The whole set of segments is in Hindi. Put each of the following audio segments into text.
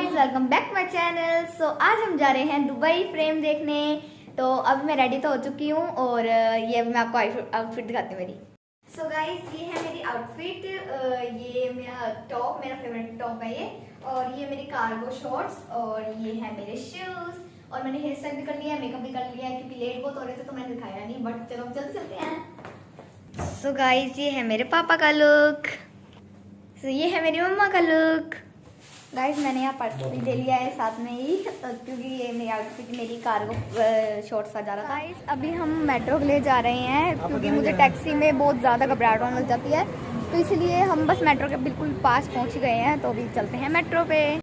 Guys, welcome back to my channel. So आज हम जा रहे हैं दुबई फ्रेम देखने। तो अब मैं रेडी तो हो चुकी हूँ और ये मैं आपको आउटफिट दिखाती हूँ मेरी। सो गाइस, ये है मेरी आउटफिट। ये मेरा टॉप, मेरा फेवरेट टॉप है ये। और ये मेरी कार्गो शॉर्ट्स और ये है मेरे शूज। और मैंने हेयर स्टाइल भी कर लिया है, मेकअप भी कर लिया है क्योंकि लेट बहुत हो रहे थे तो मैंने दिखाया नहीं, बट चलो जल्दी चलते हैं। सो गाइस, ये है मेरे पापा का लुक। सो ये है मेरी मम्मा का लुक। गाइस, मैंने यहाँ पर्स भी दे लिया है साथ में ही क्योंकि ये मेरी आउटफिट मेरी कार्गो शॉर्ट्स का जा रहा था। गाइस, अभी हम मेट्रो के लिए जा रहे हैं क्योंकि मुझे टैक्सी में बहुत ज़्यादा घबराहट होने लग जाती है, तो इसलिए हम बस मेट्रो के बिल्कुल पास पहुँच गए हैं। तो अभी चलते हैं मेट्रो पे।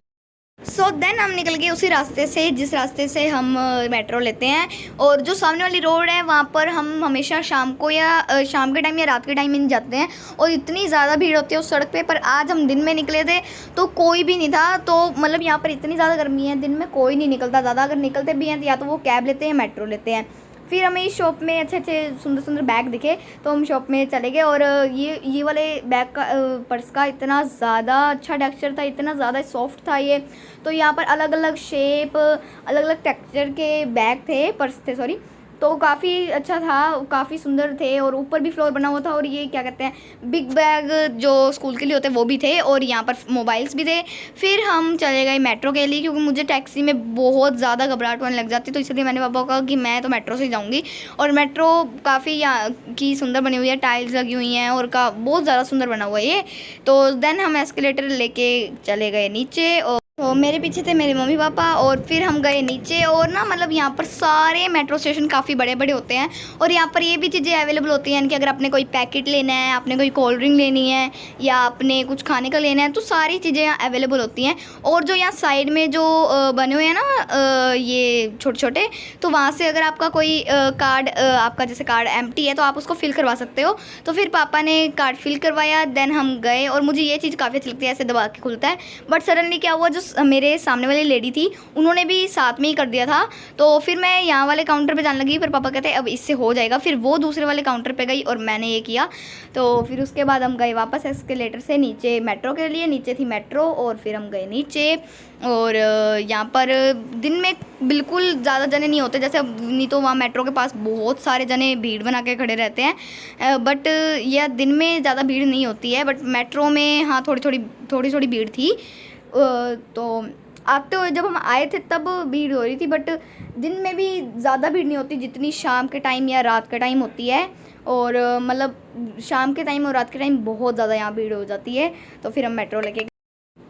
सो देन हम निकल गए उसी रास्ते से जिस रास्ते से हम मेट्रो लेते हैं। और जो सामने वाली रोड है वहाँ पर हम हमेशा शाम को या शाम के टाइम या रात के टाइम में नहीं जाते हैं और इतनी ज़्यादा भीड़ होती है उस सड़क पे। पर आज हम दिन में निकले थे तो कोई भी नहीं था। तो मतलब यहाँ पर इतनी ज़्यादा गर्मी है, दिन में कोई नहीं निकलता ज़्यादा। अगर निकलते भी हैं तो या तो वो कैब लेते हैं, मेट्रो लेते हैं। फिर हमें इस शॉप में अच्छे अच्छे सुंदर सुंदर बैग दिखे तो हम शॉप में चले गए। और ये वाले बैग का पर्स का इतना ज़्यादा अच्छा टेक्सचर था, इतना ज़्यादा सॉफ्ट था ये। तो यहाँ पर अलग अलग शेप, अलग अलग टेक्सचर के बैग थे, पर्स थे सॉरी। तो काफ़ी अच्छा था, काफ़ी सुंदर थे और ऊपर भी फ्लोर बना हुआ था। और ये क्या कहते हैं, बिग बैग जो स्कूल के लिए होते हैं वो भी थे और यहाँ पर मोबाइल्स भी थे। फिर हम चले गए मेट्रो के लिए क्योंकि मुझे टैक्सी में बहुत ज़्यादा घबराहट होने लग जाती, तो इसलिए मैंने पापा को कहा कि मैं तो मेट्रो से ही जाऊँगी। और मेट्रो काफ़ी यहाँ की सुंदर बनी हुई है, टाइल्स लगी हुई हैं और का बहुत ज़्यादा सुंदर बना हुआ है ये। तो देन हम एस्केलेटर लेके चले गए नीचे और तो मेरे पीछे थे मेरे मम्मी पापा। और फिर हम गए नीचे और ना मतलब यहाँ पर सारे मेट्रो स्टेशन काफ़ी बड़े बड़े होते हैं और यहाँ पर ये भी चीज़ें अवेलेबल होती हैं कि अगर आपने कोई पैकेट लेना है, आपने कोई कोल्ड ड्रिंक लेनी है या आपने कुछ खाने का लेना है तो सारी चीज़ें यहाँ अवेलेबल होती हैं। और जो यहाँ साइड में जो बने हुए हैं ना ये छोटे छोटे, तो वहाँ से अगर आपका कोई कार्ड, आपका जैसे कार्ड एम्प्टी है तो आप उसको फिल करवा सकते हो। तो फिर पापा ने कार्ड फिल करवाया, देन हम गए। और मुझे ये चीज़ काफ़ी अच्छी लगती है, ऐसे दबा के खुलता है। बट सडनली क्या हुआ, जो मेरे सामने वाली लेडी थी उन्होंने भी साथ में ही कर दिया था। तो फिर मैं यहाँ वाले काउंटर पे जाने लगी, फिर पापा कहते अब इससे हो जाएगा। फिर वो दूसरे वाले काउंटर पे गई और मैंने ये किया। तो फिर उसके बाद हम गए वापस एस्केलेटर से नीचे मेट्रो के लिए। नीचे थी मेट्रो और फिर हम गए नीचे। और यहाँ पर दिन में बिल्कुल ज़्यादा जने नहीं होते, जैसे नहीं तो वहाँ मेट्रो के पास बहुत सारे जने भीड़ बना के खड़े रहते हैं। बट यह दिन में ज़्यादा भीड़ नहीं होती है, बट मेट्रो में हाँ थोड़ी थोड़ी भीड़ थी। तो आते हुए जब हम आए थे तब भीड़ हो रही थी, बट दिन में भी ज़्यादा भीड़ नहीं होती जितनी शाम के टाइम या रात के टाइम होती है। और मतलब शाम के टाइम और रात के टाइम बहुत ज़्यादा यहाँ भीड़ हो जाती है। तो फिर हम मेट्रो लेके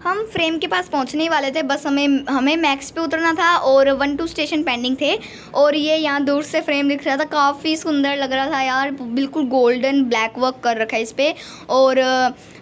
हम फ्रेम के पास पहुंचने ही वाले थे, बस हमें मैक्स पे उतरना था और 1-2 स्टेशन पेंडिंग थे। और ये यहाँ दूर से फ्रेम दिख रहा था, काफ़ी सुंदर लग रहा था यार, बिल्कुल गोल्डन ब्लैक वर्क कर रखा है इस पर। और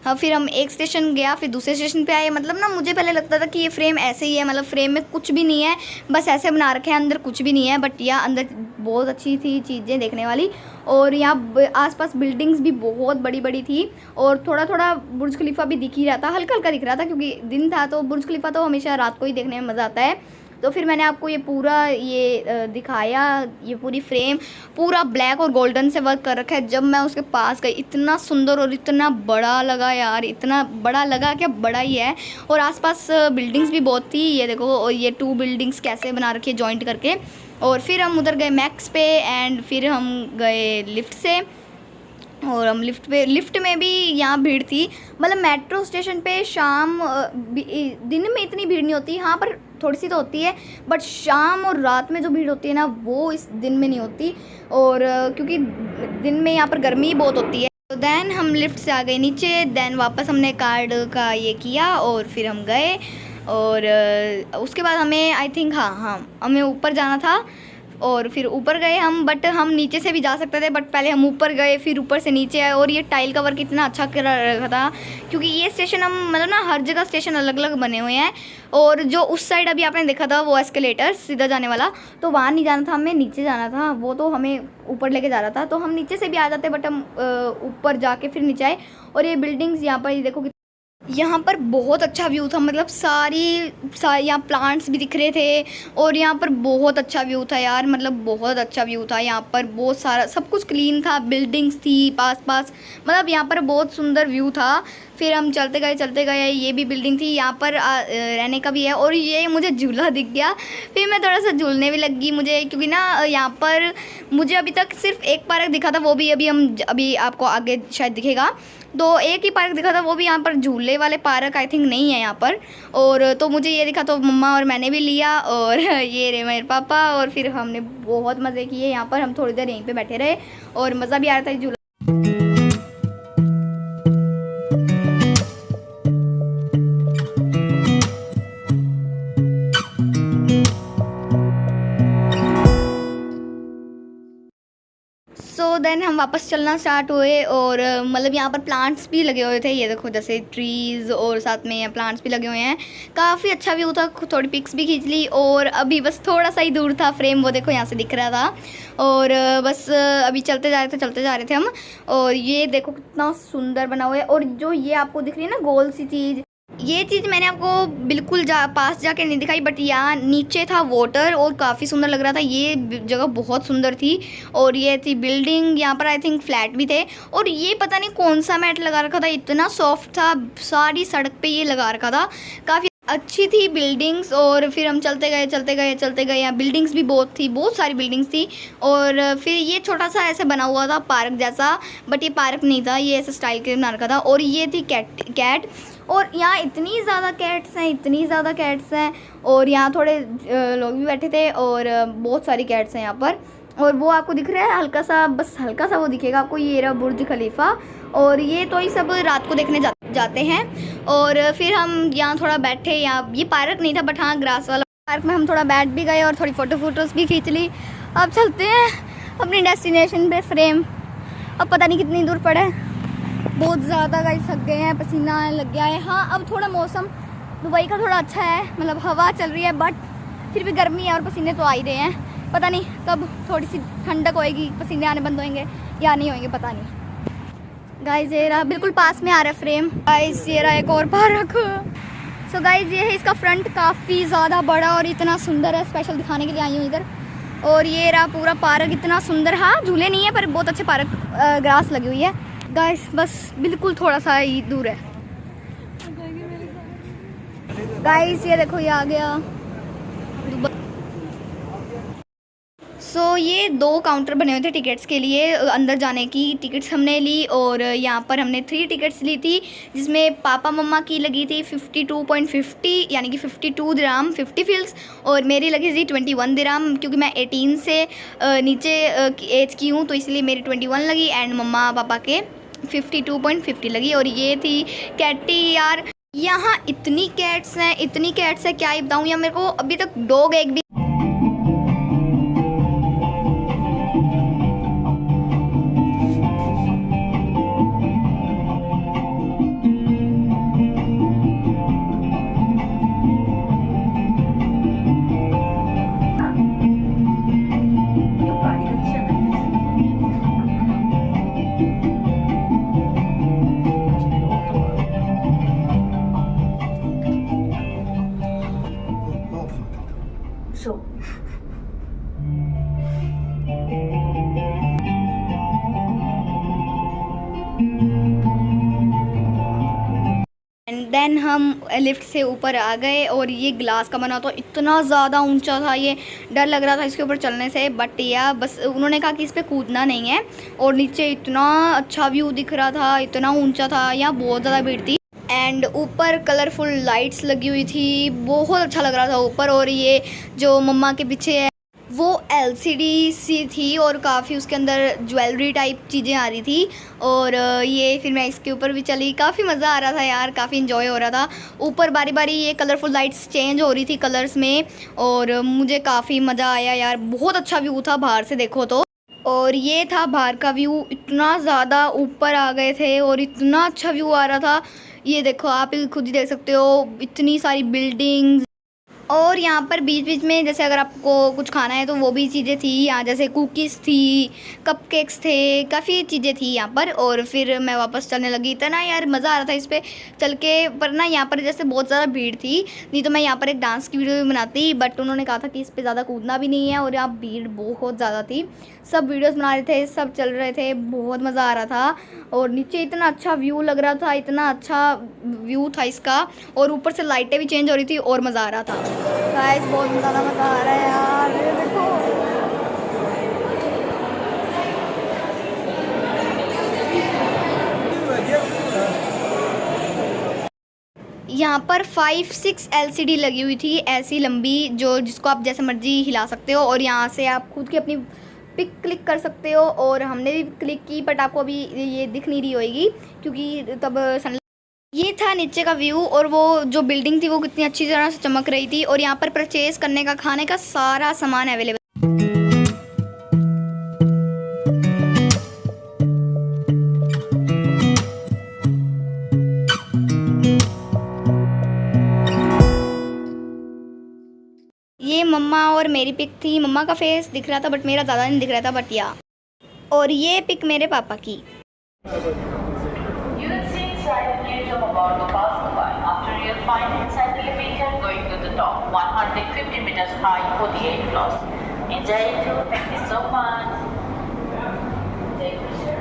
फिर हम एक स्टेशन गया, फिर दूसरे स्टेशन पे आए। मतलब ना मुझे पहले लगता था कि ये फ्रेम ऐसे ही है, मतलब फ्रेम में कुछ भी नहीं है, बस ऐसे बना रखे हैं, अंदर कुछ भी नहीं है। बट यह अंदर बहुत अच्छी थी चीज़ें देखने वाली। और यहाँ आसपास बिल्डिंग्स भी बहुत बड़ी बड़ी थी और थोड़ा थोड़ा बुर्ज खलीफा भी दिख ही रहा था, हल्का हल्का दिख रहा था क्योंकि दिन था। तो बुर्ज खलीफा तो हमेशा रात को ही देखने में मज़ा आता है। तो फिर मैंने आपको ये पूरा ये दिखाया, ये पूरी फ्रेम पूरा ब्लैक और गोल्डन से वर्क कर रखा है। जब मैं उसके पास गई इतना सुंदर और इतना बड़ा लगा यार, इतना बड़ा लगा, क्या बड़ा ही है। और आसपास बिल्डिंग्स भी बहुत थी, ये देखो। और ये 2 बिल्डिंग्स कैसे बना रखी है जॉइंट करके। और फिर हम उधर गए मैक्स पे एंड फिर हम गए लिफ्ट से। और हम लिफ्ट में भी यहाँ भीड़ थी। मतलब मेट्रो स्टेशन पे शाम दिन में इतनी भीड़ नहीं होती, हाँ पर थोड़ी सी तो होती है। बट शाम और रात में जो भीड़ होती है ना वो इस दिन में नहीं होती। और क्योंकि दिन में यहाँ पर गर्मी बहुत होती है। तो दैन हम लिफ्ट से आ गए नीचे। दैन वापस हमने कार्ड का ये किया और फिर हम गए। और उसके बाद हमें आई थिंक हाँ हमें ऊपर जाना था और फिर ऊपर गए हम। बट हम नीचे से भी जा सकते थे, बट पहले हम ऊपर गए फिर ऊपर से नीचे आए। और ये टाइल का वर्क इतना अच्छा कर रखा था क्योंकि ये स्टेशन हम मतलब ना हर जगह स्टेशन अलग अलग बने हुए हैं। और जो उस साइड अभी आपने देखा था वो एस्केलेटर सीधा जाने वाला, तो वहाँ नहीं जाना था, हमें नीचे जाना था। वो तो हमें ऊपर लेके जा रहा था, तो हम नीचे से भी आ जाते, बट हम ऊपर जाके फिर नीचे आए। और ये बिल्डिंग्स यहाँ पर देखो, यहाँ पर बहुत अच्छा व्यू था। मतलब सारी यहाँ प्लांट्स भी दिख रहे थे और यहाँ पर बहुत अच्छा व्यू था यार, मतलब बहुत अच्छा व्यू था। यहाँ पर बहुत सारा सब कुछ क्लीन था, बिल्डिंग्स थी पास पास, मतलब यहाँ पर बहुत सुंदर व्यू था। फिर हम चलते गए, ये भी बिल्डिंग थी, यहाँ पर रहने का भी है। और ये मुझे झूला दिख गया, फिर मैं थोड़ा सा झूलने भी लगी मुझे, क्योंकि ना यहाँ पर मुझे अभी तक सिर्फ एक पार्क दिखा था, वो भी अभी आपको आगे शायद दिखेगा। तो एक ही पार्क दिखा था, वो भी यहाँ पर झूले वाले पार्क आई थिंक नहीं है यहाँ पर। और तो मुझे ये दिखा, तो मम्मा और मैंने भी लिया, और ये रहे मेरे पापा, और फिर हमने बहुत मज़े किए यहाँ पर। हम थोड़ी देर यहीं पे बैठे रहे और मज़ा भी आ रहा था झूला। सो देन हम वापस चलना स्टार्ट हुए, और मतलब यहाँ पर प्लांट्स भी लगे हुए थे, ये देखो जैसे ट्रीज़, और साथ में प्लांट्स भी लगे हुए हैं। काफ़ी अच्छा व्यू था, थोड़ी पिक्स भी खींच ली। और अभी बस थोड़ा सा ही दूर था फ्रेम, वो देखो यहाँ से दिख रहा था। और बस अभी चलते जा रहे थे हम। और ये देखो कितना सुंदर बना हुआ है। और जो ये आपको दिख रही है ना गोल सी चीज़, ये चीज़ मैंने आपको बिल्कुल पास जाके नहीं दिखाई, बट यहाँ नीचे था वाटर, और काफ़ी सुंदर लग रहा था। ये जगह बहुत सुंदर थी। और ये थी बिल्डिंग, यहाँ पर आई थिंक फ्लैट भी थे। और ये पता नहीं कौन सा मैट लगा रखा था, इतना सॉफ्ट था, सारी सड़क पे ये लगा रखा था। काफ़ी अच्छी थी बिल्डिंग्स। और फिर हम चलते गए, यहाँ बिल्डिंग्स भी बहुत सारी बिल्डिंग्स थी। और फिर ये छोटा सा ऐसे बना हुआ था पार्क जैसा, बट ये पार्क नहीं था, ये ऐसे स्टाइल के बना रखा था। और ये थी कैट। और यहाँ इतनी ज़्यादा कैट्स हैं, और यहाँ थोड़े लोग भी बैठे थे, और बहुत सारी कैट्स हैं यहाँ पर। और वो आपको दिख रहा है हल्का सा वो दिखेगा आपको, ये रहा बुर्ज खलीफा। और ये तो ये सब रात को देखने जाते हैं। और फिर हम यहाँ थोड़ा बैठे, यहाँ ये पार्क नहीं था, बट हाँ ग्रास वाला पार्क में हम थोड़ा बैठ भी गए, और थोड़ी फ़ोटोज़ भी खींच ली। अब चलते हैं अपनी डेस्टिनेशन पे फ्रेम। अब पता नहीं कितनी दूर पड़े, बहुत ज़्यादा गाइस थक गए हैं, पसीना लग गया है। हाँ अब थोड़ा मौसम दुबई का थोड़ा अच्छा है, मतलब हवा चल रही है, बट फिर भी गर्मी है और पसीने तो आ ही रहे हैं। पता नहीं कब थोड़ी सी ठंडक होएगी, पसीने आने बंद होंगे या नहीं होंगे, पता नहीं। गाइस ये रहा बिल्कुल पास में आ रहा है फ्रेम। गाइस ये रहा एक और पार्क। सो गाइस ये है इसका फ्रंट, काफ़ी ज़्यादा बड़ा और इतना सुंदर है, स्पेशल दिखाने के लिए आई हूँ इधर। और ये रहा पूरा पार्क, इतना सुंदर। हाँ झूले नहीं है, पर बहुत अच्छे पार्क, ग्रास लगी हुई है गाइस, बस बिल्कुल थोड़ा सा ही दूर है। गाइस ये देखो ये आ गया। सो ये 2 काउंटर बने हुए थे टिकट्स के लिए, अंदर जाने की टिकट्स हमने ली। और यहाँ पर हमने 3 टिकट्स ली थी, जिसमें पापा मम्मा की लगी थी 52.50 यानी कि 52 दिराम 50 फिल्स, और मेरी लगी थी 21 दिराम, क्योंकि मैं 18 से नीचे एज की हूँ, तो इसलिए मेरी 21 लगी, एंड मम्मा पापा के 52.50 लगी। और ये थी कैटी। यार यहाँ इतनी कैट्स हैं क्या ही बताऊँ। या मेरे को अभी तक डॉग एक भी देन हम लिफ्ट से ऊपर आ गए। और ये ग्लास का बना, तो इतना ज़्यादा ऊंचा था, ये डर लग रहा था इसके ऊपर चलने से। बट या बस उन्होंने कहा कि इस पर कूदना नहीं है। और नीचे इतना अच्छा व्यू दिख रहा था, इतना ऊंचा था, यहाँ बहुत ज़्यादा भीड़ थी। एंड ऊपर कलरफुल लाइट्स लगी हुई थी, बहुत अच्छा लग रहा था ऊपर। और ये जो मम्मा के पीछे है वो LCD सी थी, और काफ़ी उसके अंदर ज्वेलरी टाइप चीज़ें आ रही थी। और ये फिर मैं इसके ऊपर भी चली, काफ़ी मज़ा आ रहा था यार, काफ़ी इन्जॉय हो रहा था। ऊपर बारी बारी ये कलरफुल लाइट्स चेंज हो रही थी कलर्स में, और मुझे काफ़ी मज़ा आया यार, बहुत अच्छा व्यू था बाहर से देखो तो। और ये था बाहर का व्यू, इतना ज़्यादा ऊपर आ गए थे और इतना अच्छा व्यू आ रहा था। ये देखो आप खुद ही देख सकते हो, इतनी सारी बिल्डिंग्स, और यहाँ पर बीच बीच में जैसे अगर आपको कुछ खाना है तो वो भी चीज़ें थी यहाँ, जैसे कुकीज़ थी, कपकेक्स थे, काफ़ी चीज़ें थी यहाँ पर। और फिर मैं वापस चलने लगी। इतना यार मज़ा आ रहा था इस पर चल के, पर ना यहाँ पर जैसे बहुत ज़्यादा भीड़ थी, नहीं तो मैं यहाँ पर एक डांस की वीडियो भी बनाती, बट उन्होंने कहा था कि इस पर ज़्यादा कूदना भी नहीं है। और यहाँ भीड़ बहुत ज़्यादा थी, सब वीडियोज़ बना रहे थे, सब चल रहे थे, बहुत मज़ा आ रहा था। और नीचे इतना अच्छा व्यू लग रहा था, इतना अच्छा व्यू था इसका, और ऊपर से लाइटें भी चेंज हो रही थी और मज़ा आ रहा था। गाइस बहुत ज़्यादा मज़ा आ रहा है यार, ये देखो। यहाँ पर 5-6 LCD लगी हुई थी ऐसी लंबी, जो जिसको आप जैसे मर्जी हिला सकते हो, और यहाँ से आप खुद की अपनी पिक क्लिक कर सकते हो। और हमने भी क्लिक की, बट आपको अभी ये दिख नहीं रही होगी क्योंकि तब सन। ये था नीचे का व्यू, और वो जो बिल्डिंग थी वो कितनी अच्छी तरह से चमक रही थी। और यहाँ पर परचेज़ करने का, खाने का सारा सामान अवेलेबल। ये मम्मा और मेरी पिक थी। मम्मा का फेस दिख रहा था बट मेरा ज़्यादा नहीं दिख रहा था, बट या। और ये पिक मेरे पापा की। About the passerby. After you'll find inside the elevator going to the top, 150 meters high, 48 floors. Enjoy it too. Thank you so much. Thank you, sir.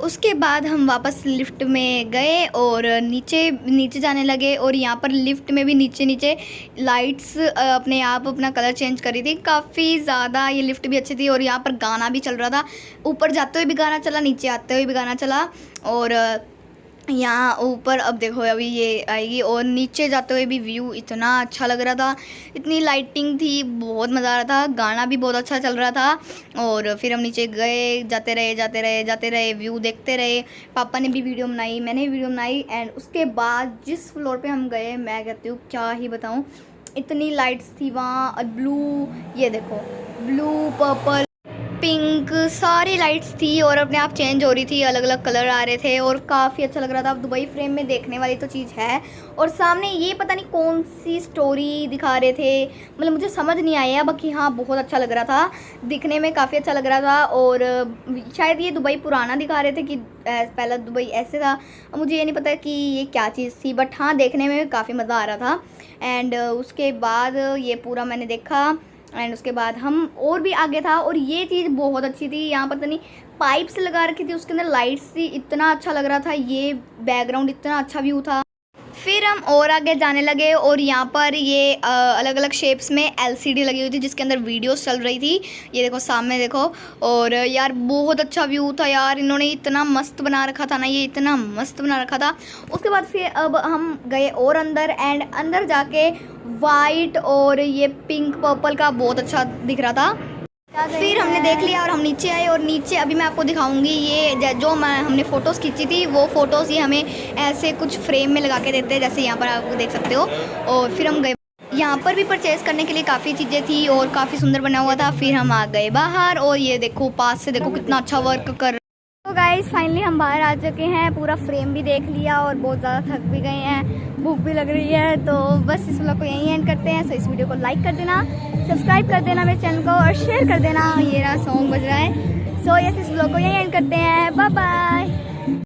उसके बाद हम वापस लिफ्ट में गए और नीचे जाने लगे। और यहाँ पर लिफ्ट में भी नीचे लाइट्स अपने आप अपना कलर चेंज कर रही थी काफ़ी ज़्यादा। ये लिफ्ट भी अच्छी थी और यहाँ पर गाना भी चल रहा था। ऊपर जाते हुए भी गाना चला, नीचे आते हुए भी गाना चला। और यहाँ ऊपर अब देखो अभी ये आएगी, और नीचे जाते हुए भी व्यू इतना अच्छा लग रहा था, इतनी लाइटिंग थी, बहुत मज़ा आ रहा था। गाना भी बहुत अच्छा चल रहा था। और फिर हम नीचे गए, जाते रहे, व्यू देखते रहे। पापा ने भी वीडियो बनाई, मैंने भी वीडियो बनाई। एंड उसके बाद जिस फ्लोर पे हम गए, मैं कहती हूँ क्या ही बताऊँ, इतनी लाइट्स थी वहाँ। ब्लू, ये देखो, ब्लू, पर्पल, पिंक, सारी लाइट्स थी और अपने आप चेंज हो रही थी, अलग अलग कलर आ रहे थे और काफ़ी अच्छा लग रहा था। अब दुबई फ्रेम में देखने वाली तो चीज़ है। और सामने ये पता नहीं कौन सी स्टोरी दिखा रहे थे, मतलब मुझे समझ नहीं आया, बाकी हाँ बहुत अच्छा लग रहा था, दिखने में काफ़ी अच्छा लग रहा था। और शायद ये दुबई पुराना दिखा रहे थे कि पहला दुबई ऐसे था। मुझे ये नहीं पता कि ये क्या चीज़ थी, बट हाँ देखने में काफ़ी मज़ा आ रहा था। एंड उसके बाद ये पूरा मैंने देखा। एंड उसके बाद हम और भी आगे था और ये चीज़ बहुत अच्छी थी। यहाँ पता नहीं पाइप्स लगा रखी थी, उसके अंदर लाइट्स थी, इतना अच्छा लग रहा था। ये बैकग्राउंड इतना अच्छा व्यू था। फिर हम और आगे जाने लगे और यहाँ पर ये अलग अलग शेप्स में LCD लगी हुई थी जिसके अंदर वीडियोस चल रही थी। ये देखो सामने देखो। और यार बहुत अच्छा व्यू था यार, इन्होंने इतना मस्त बना रखा था ना, ये इतना मस्त बना रखा था। उसके बाद फिर अब हम गए और अंदर, एंड अंदर जाके वाइट और ये पिंक पर्पल का बहुत अच्छा दिख रहा था। फिर हमने देख लिया और हम नीचे आए, और नीचे अभी मैं आपको दिखाऊंगी ये जो हमने फ़ोटोज़ खींची थी वो फ़ोटोज़ ये हमें ऐसे कुछ फ्रेम में लगा के देते हैं, जैसे यहाँ पर आप देख सकते हो। और फिर हम गए, यहाँ पर भी परचेज़ करने के लिए काफ़ी चीज़ें थी और काफ़ी सुंदर बना हुआ था। फिर हम आ गए बाहर और ये देखो पास से देखो कितना अच्छा वर्क कर। तो गाइस फाइनली हम बाहर आ चुके हैं, पूरा फ्रेम भी देख लिया और बहुत ज़्यादा थक भी गए हैं, भूख भी लग रही है। तो बस इस व्लॉग को यहीं एंड करते हैं। सो इस वीडियो को लाइक कर देना, सब्सक्राइब कर देना मेरे चैनल को और शेयर कर देना। ये रहा सॉन्ग बज रहा है। सो यस, इस व्लॉग को यहीं एंड करते हैं। Bye bye.